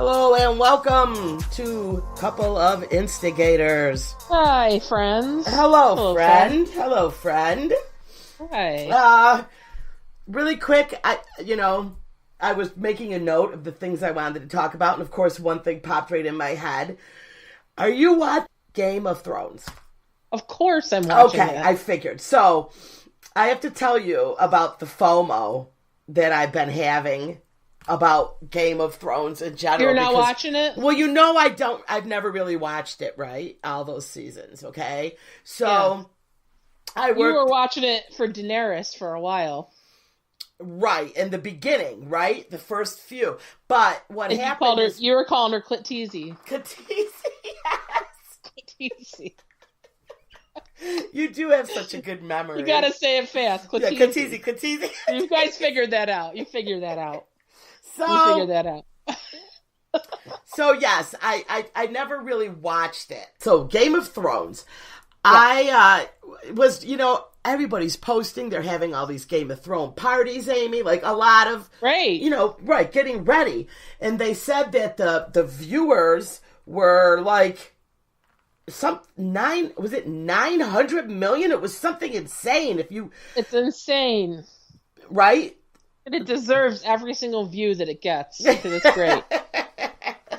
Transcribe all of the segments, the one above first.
Hello and welcome to Couple of Instigators. Hi, friends. Hello, friend. Hello, friend. Hi. Really quick, I was making a note of the things I wanted to talk about, and of course, one thing popped right in my head. Are you watching Game of Thrones? Of course I'm watching Okay, it. I figured. So, I have to tell you about the FOMO that I've been having about Game of Thrones in general. You're not watching it? Well, I've never really watched it, right? All those seasons, okay? So, yeah. You were watching it for Daenerys for a while. Right, in the beginning, right? The first few. But what happened you were calling her Khaleesi. Khaleesi, yes. Khaleesi. You do have such a good memory. You gotta say it fast. Khaleesi. Yeah, Khaleesi. You guys figured that out. You figured that out. So yes, I never really watched it. So Game of Thrones, yeah. I was, everybody's posting. They're having all these Game of Thrones parties, Amy, like a lot of, getting ready. And they said that the viewers were like, was it 900 million? It was something insane. It's insane. Right? And it deserves every single view that it gets, because it's great.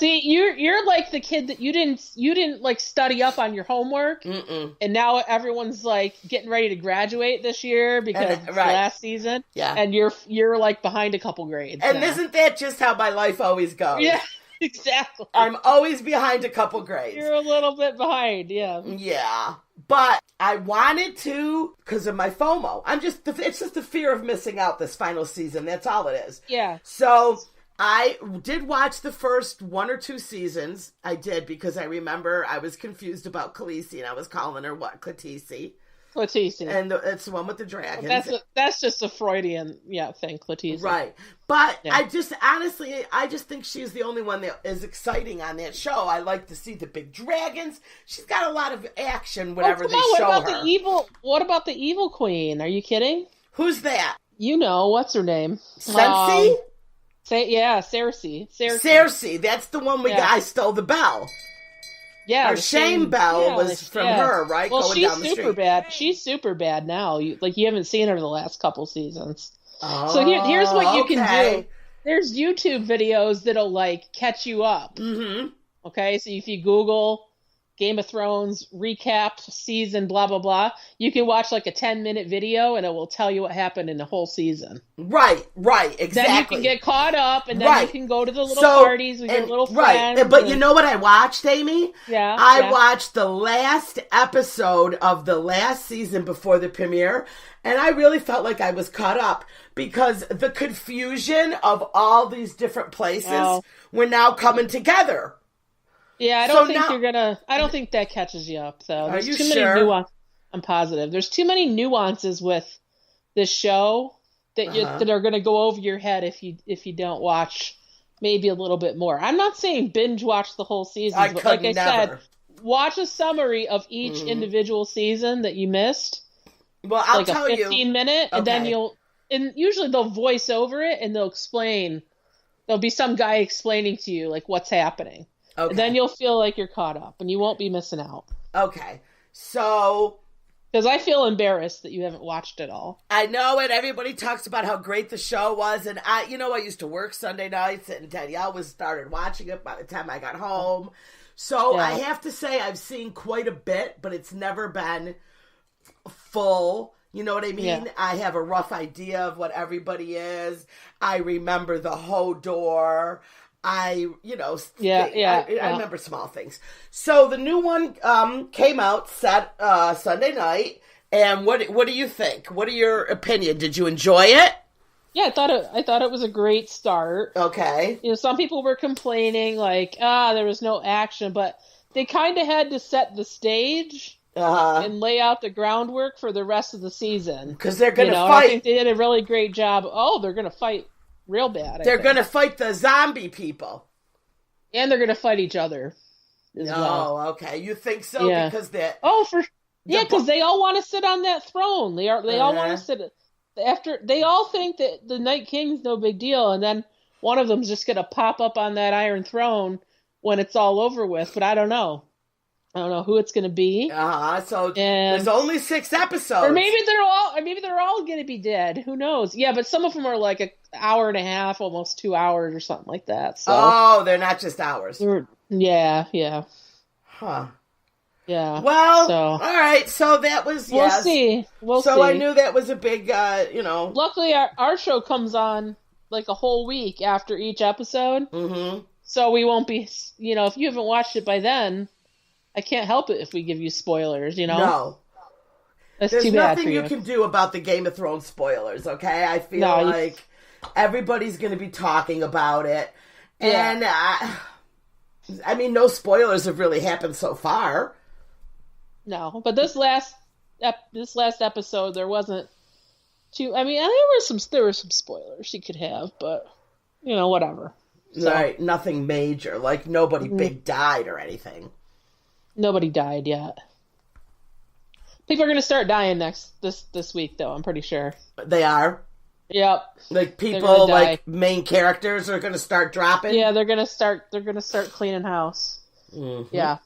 See, you're like the kid that you didn't like study up on your homework. Mm-mm. And now everyone's like getting ready to graduate this year because it's last season. Yeah. And you're like behind a couple grades. And now. Isn't that just how my life always goes? Yeah, exactly. I'm always behind a couple grades. You're a little bit behind, yeah. Yeah. But I wanted to, because of my FOMO. It's just the fear of missing out this final season. That's all it is. Yeah. So I did watch the first one or two seasons. I did, because I remember I was confused about Khaleesi, and I was calling her what? Khaleesi. Khaleesi. And it's the one with the dragons. That's just a Freudian thing, Khaleesi. Right. But I just think she's the only one that is exciting on that show. I like to see the big dragons. She's got a lot of action whenever they show her. What about the evil queen? Are you kidding? Who's that? What's her name? Cersei? Cersei. Cersei. That's the one guy stole the bell. Yeah, our shame bell was from her, right? Well, going she's down the super street. bad. She's super bad now. You haven't seen her the last couple seasons. Oh, so here's what you can do. There's YouTube videos that'll like catch you up. Mm-hmm. Okay, so if you Google Game of Thrones recap season blah blah blah, you can watch like a 10-minute video and it will tell you what happened in the whole season. Right, exactly. Then you can get caught up, and then you can go to the little parties with your little friends. Right, but you know what I watched, Amy? Yeah. I watched the last episode of the last season before the premiere, and I really felt like I was caught up, because the confusion of all these different places were now coming together. Yeah, I don't think that catches you up, though. There's too many nuances. I'm positive. There's too many nuances with this show that are going to go over your head if you don't watch maybe a little bit more. I'm not saying binge watch the whole season, but like I said, watch a summary of each individual season that you missed. Well, I'll tell you, like a 15-minute, and then usually they'll voice over it and they'll explain. There'll be some guy explaining to you like what's happening. Okay. And then you'll feel like you're caught up, and you won't be missing out. Okay, so because I feel embarrassed that you haven't watched it all. I know it. Everybody talks about how great the show was, and I used to work Sunday nights, and Danielle started watching it by the time I got home. So I have to say I've seen quite a bit, but it's never been full. You know what I mean? Yeah. I have a rough idea of what everybody is. I remember the Hodor. I remember small things. So the new one came out Sunday night, and what do you think? What are your opinion? Did you enjoy it? Yeah, I thought it was a great start. Okay. Some people were complaining like, there was no action, but they kind of had to set the stage and lay out the groundwork for the rest of the season. Because they're going to fight. I think they did a really great job. Oh, they're going to fight real bad. They're going to fight the zombie people. And they're going to fight each other. Okay. You think so? Yeah. Because that. Oh, because they all want to sit on that throne. They all want to sit. After they all think that the Night King's no big deal, and then one of them's just going to pop up on that Iron Throne when it's all over with, but I don't know. I don't know who it's going to be. So there's only 6 episodes. Or maybe they're all going to be dead. Who knows? Yeah, but some of them are like an hour and a half, almost 2 hours or something like that. So they're not just hours. Yeah. Huh. Yeah. Well, all right. So that was, We'll see. So I knew that was a big, Luckily, our show comes on like a whole week after each episode. Mm-hmm. So we won't be, if you haven't watched it by then, I can't help it if we give you spoilers, No. That's There's too bad nothing for you can do about the Game of Thrones spoilers, okay? I feel like everybody's going to be talking about it. Yeah. And, no spoilers have really happened so far. No, but this last episode, there wasn't too, there were some spoilers you could have, but, whatever. So, right, nothing major, like nobody big died or anything. Nobody died yet. People are going to start dying this week, though. I'm pretty sure they are. Yep. Like people, like main characters, are going to start dropping. Yeah, they're going to start cleaning house. Mm-hmm. Yeah.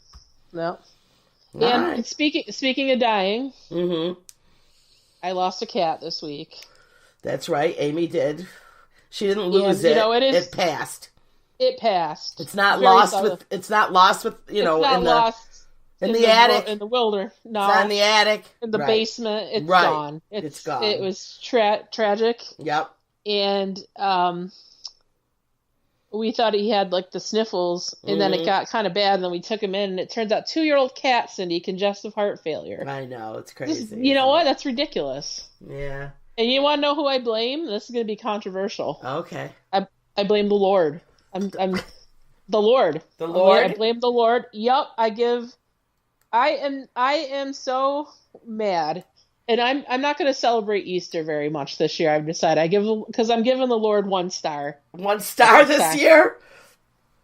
No. And right. speaking of dying, mm-hmm. I lost a cat this week. That's right, Amy did. She didn't lose it. It passed. It passed. It's not lost with. It's not lost with. In the attic. In the wilderness. No. It's not in the attic. In the basement. It's gone. It's gone. It was tragic. Yep. And we thought he had like the sniffles, and then it got kind of bad, and then we took him in, and it turns out 2-year-old cat, Cindy, congestive heart failure. I know, it's crazy. You know what? That's ridiculous. Yeah. And you want to know who I blame? This is going to be controversial. Okay. I blame the Lord. I'm the Lord. The Lord? I blame the Lord. Yup, I am so mad. And I'm not going to celebrate Easter very much this year. I've decided because I'm giving the Lord 1 star. 1 star this year?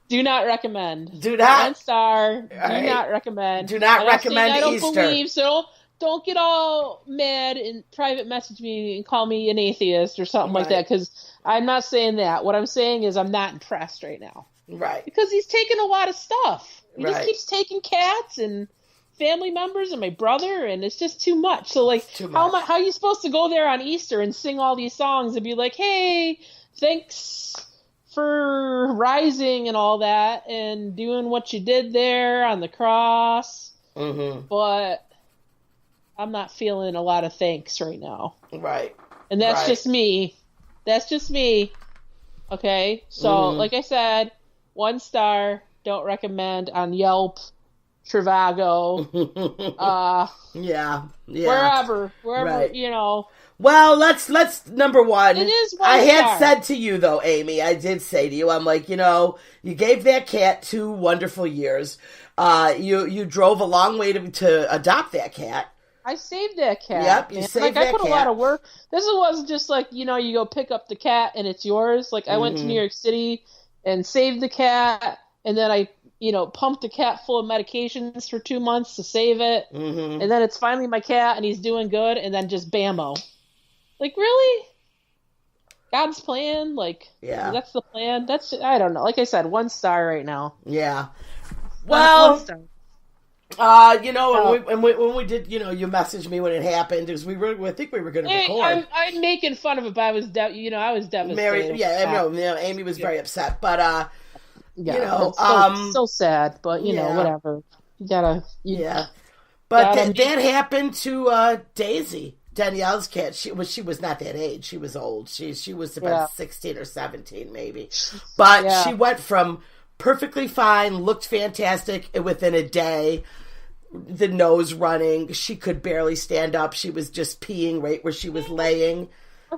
Do not recommend. Do not. 1 star. Do not recommend. Do not recommend Easter. I don't believe, so don't get all mad and private message me and call me an atheist or something like that, because I'm not saying that. What I'm saying is I'm not impressed right now. Right. Because he's taking a lot of stuff. He just keeps taking cats and family members and my brother, and it's just too much. So how are you supposed to go there on Easter and sing all these songs and be like, hey, thanks for rising and all that and doing what you did there on the cross? Mm-hmm. But I'm not feeling a lot of thanks right now. Right. And that's just me. That's just me. Okay? So, like I said, 1 star, don't recommend on Yelp, Trivago, wherever, Well, let's number one. It is 1 I had star. said to you though, Amy, I did say to you, I'm like, you gave that cat 2 wonderful years. You drove a long way to adopt that cat. I saved that cat. Yep, you saved that cat. I put a lot of work. This wasn't just like, you go pick up the cat and it's yours. Like, I went to New York City and saved the cat, and then I, pumped the cat full of medications for 2 months to save it. Mm-hmm. And then it's finally my cat and he's doing good, and then just bammo. Like, really? God's plan? Like, that's the plan? I don't know. Like I said, 1 star right now. Yeah. Well, 1 star. When we did, you messaged me when it happened, because I think we were going to record. I'm making fun of it, but I was devastated. Amy was very upset, but it's so sad, but whatever. You gotta. But that happened to Daisy, Danielle's cat. She was not that age. She was old. She was about 16 or 17 maybe, but she went from perfectly fine, looked fantastic within a day. The nose running. She could barely stand up. She was just peeing right where she was laying.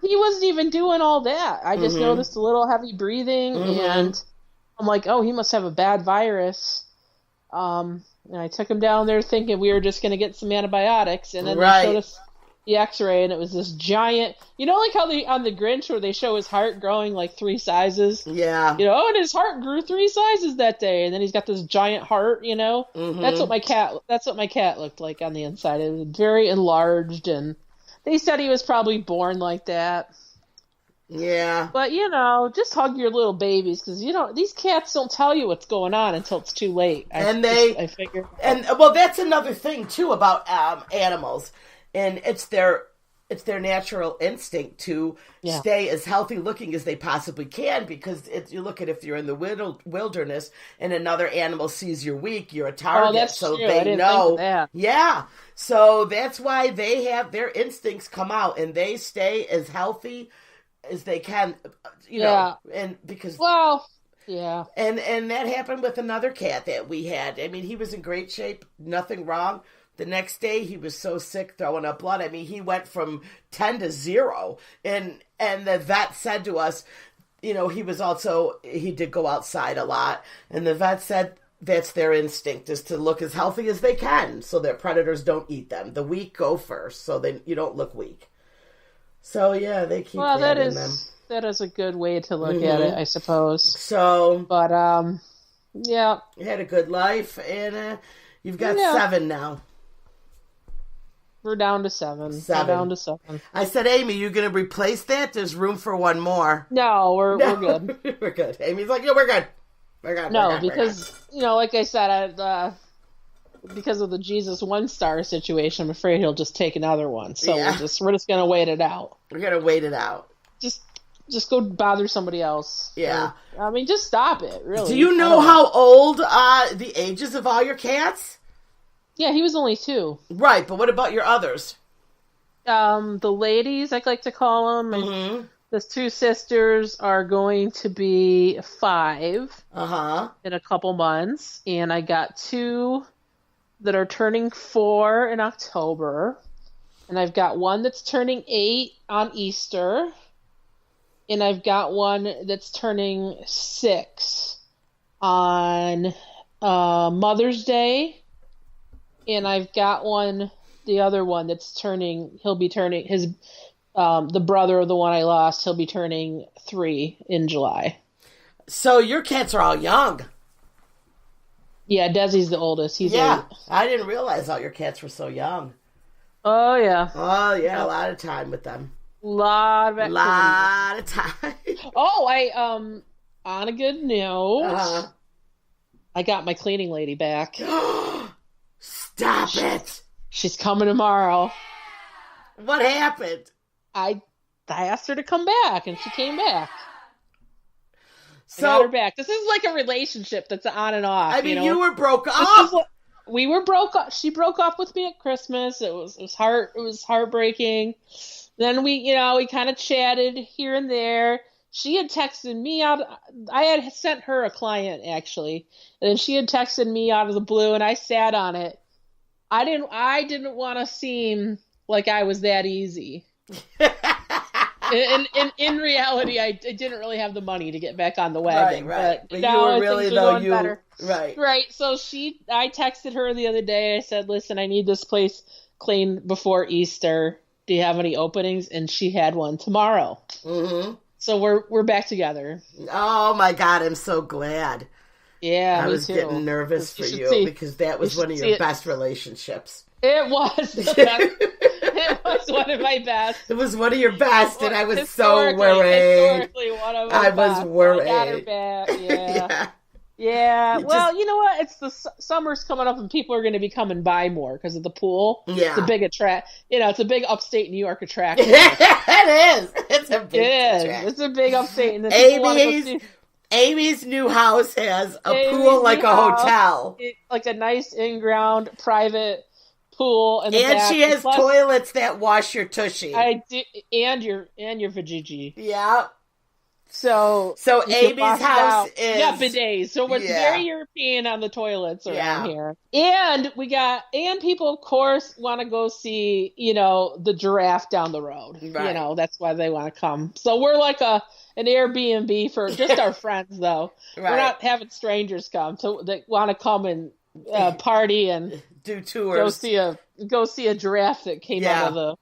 He wasn't even doing all that. I just noticed a little heavy breathing, and I'm like, oh, he must have a bad virus. And I took him down there thinking we were just going to get some antibiotics, and then they showed us the X-ray, and it was this giant. Like how on the Grinch where they show his heart growing like 3 sizes. Yeah. And his heart grew 3 sizes that day, and then he's got this giant heart. That's what my cat looked like on the inside. It was very enlarged, and they said he was probably born like that. Yeah. But, just hug your little babies, because, these cats don't tell you what's going on until it's too late. I figure. And, well, that's another thing, too, about animals. And it's their natural instinct to stay as healthy looking as they possibly can, because you look at, if you're in the wilderness and another animal sees you're weak, you're a target. Oh, that's so true. they I didn't know. think of that. Yeah. So that's why they have their instincts come out and they stay as healthy as they can, and because. Well, yeah. And that happened with another cat that we had. I mean, he was in great shape, nothing wrong. The next day, he was so sick, throwing up blood. I mean, he went from 10 to 0. And the vet said to us, he did go outside a lot. And the vet said that's their instinct, is to look as healthy as they can so that predators don't eat them. The weak go first, so you don't look weak. So, yeah, they keep that in them. That is a good way to look at it, I suppose. So. But, yeah. You had a good life, and you've got 7 now. We're down to 7. We're down to 7. I said, Amy, you going to replace that? There's room for one more. No, we're good. We're good. Amy's like, yeah, we're good. We're good. No, because, like I said, because of the Jesus 1-star situation, I'm afraid he'll just take another one. So we're just going to wait it out. We're going to wait it out. Just go bother somebody else. Yeah. Just stop it, really. Do you know how old the ages of all your cats? Yeah, he was only 2. Right, but what about your others? The ladies, I like to call them. Mm-hmm. The 2 sisters are going to be 5 in a couple months. And I got 2 that are turning 4 in October. And I've got one that's turning 8 on Easter. And I've got one that's turning 6 on Mother's Day. And I've got the other one he'll be turning, his, the brother of the one I lost, he'll be turning 3 in July. So your cats are all young. Yeah, Desi's the oldest. He's 8. I didn't realize all your cats were so young. Oh, yeah. Oh, yeah, a lot of time with them. Lot of activity. Lot of time. Oh, on a good note, I got my cleaning lady back. Stop it! She's coming tomorrow. What happened? I asked her to come back, and she came back. So, I got her back. This is like a relationship that's on and off. I mean, you were broke up. We were broke up. She broke up with me at Christmas. It was heartbreaking. Then we kind of chatted here and there. She had texted me out. I had sent her a client, actually, and then she had texted me out of the blue, and I sat on it. I didn't want to seem like I was that easy. in reality, I didn't really have the money to get back on the wagon. Right. But you were really, though, better. Right. Right. So I texted her the other day. I said, listen, I need this place cleaned before Easter. Do you have any openings? And she had one tomorrow. Mm-hmm. So we're back together. Oh my God, I'm so glad. Yeah, I was getting nervous for you because that was one of your best relationships. It was the best. It was one of my best. It was one of your best, and I was so worried. Historically, one of my best. Was worried. I got her back. Yeah. Well, you know what? It's the summer's coming up, and people are going to be coming by more because of the pool. Yeah, it's a big it's a big upstate New York attraction. It is. It's a big. It's a big upstate. And Amy's new house has a pool like a hotel, like a nice in-ground private pool, and she has toilets that wash your tushy. I do, and your vajayjay. Yeah. So Amy's house is bidets. So it's very European on the toilets around here. And people of course want to go see, the giraffe down the road. Right. That's why they want to come. So we're like an Airbnb for just our friends though. Right. We're not having strangers come. So they want to come and party and do tours. Go see a giraffe that came out of